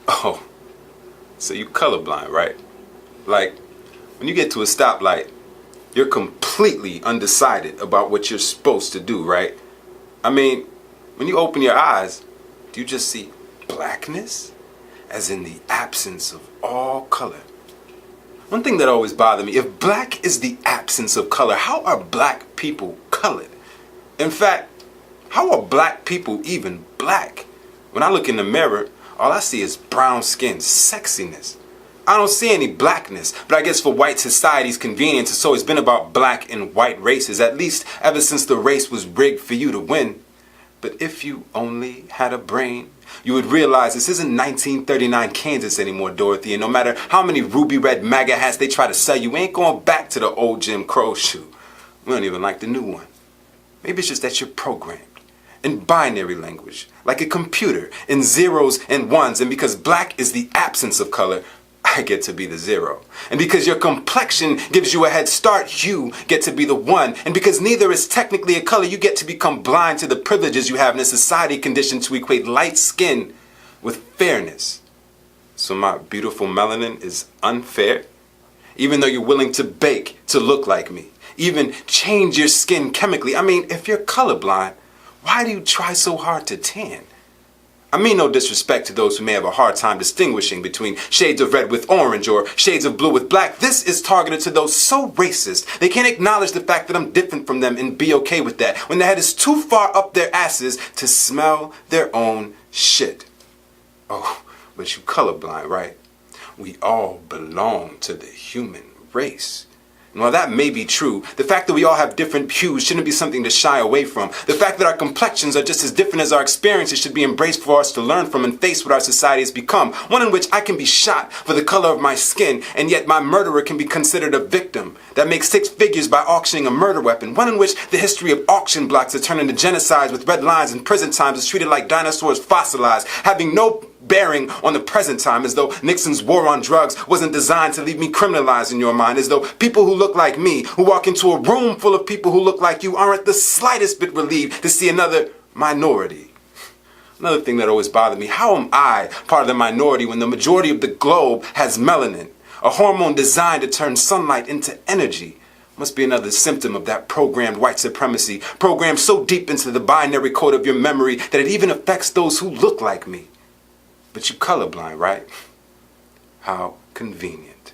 Oh, so you colorblind, right? Like, when you get to a stoplight, you're completely undecided about what you're supposed to do, right? I mean, when you open your eyes, do you just see blackness? As in the absence of all color. One thing that always bothered me, if black is the absence of color, how are black people colored? In fact, how are black people even black? When I look in the mirror, all I see is brown skin, sexiness. I don't see any blackness, but I guess for white society's convenience, it's always been about black and white races, at least ever since the race was rigged for you to win. But if you only had a brain, you would realize this isn't 1939 Kansas anymore, Dorothy, and no matter how many ruby red MAGA hats they try to sell you, we ain't going back to the old Jim Crow shoe. We don't even like the new one. Maybe it's just that you're programmed in binary language, like a computer, in zeros and ones, and because black is the absence of color, I get to be the zero. And because your complexion gives you a head start, you get to be the one. And because neither is technically a color, you get to become blind to the privileges you have in a society conditioned to equate light skin with fairness. So my beautiful melanin is unfair? Even though you're willing to bake to look like me, even change your skin chemically. I mean, if you're colorblind, why do you try so hard to tan? I mean no disrespect to those who may have a hard time distinguishing between shades of red with orange or shades of blue with black. This is targeted to those so racist they can't acknowledge the fact that I'm different from them and be okay with that when their head is too far up their asses to smell their own shit. Oh, but you colorblind, right? We all belong to the human race. And while that may be true, the fact that we all have different hues shouldn't be something to shy away from. The fact that our complexions are just as different as our experiences should be embraced for us to learn from and face what our society has become. One in which I can be shot for the color of my skin, and yet my murderer can be considered a victim that makes 6 figures by auctioning a murder weapon. One in which the history of auction blocks that turn into genocides with red lines and prison times is treated like dinosaurs fossilized, having no bearing on the present time, as though Nixon's war on drugs wasn't designed to leave me criminalized in your mind, as though people who look like me, who walk into a room full of people who look like you, aren't the slightest bit relieved to see another minority. Another thing that always bothered me, how am I part of the minority when the majority of the globe has melanin, a hormone designed to turn sunlight into energy? Must be another symptom of that programmed white supremacy, programmed so deep into the binary code of your memory that it even affects those who look like me. But you colorblind, right? How convenient.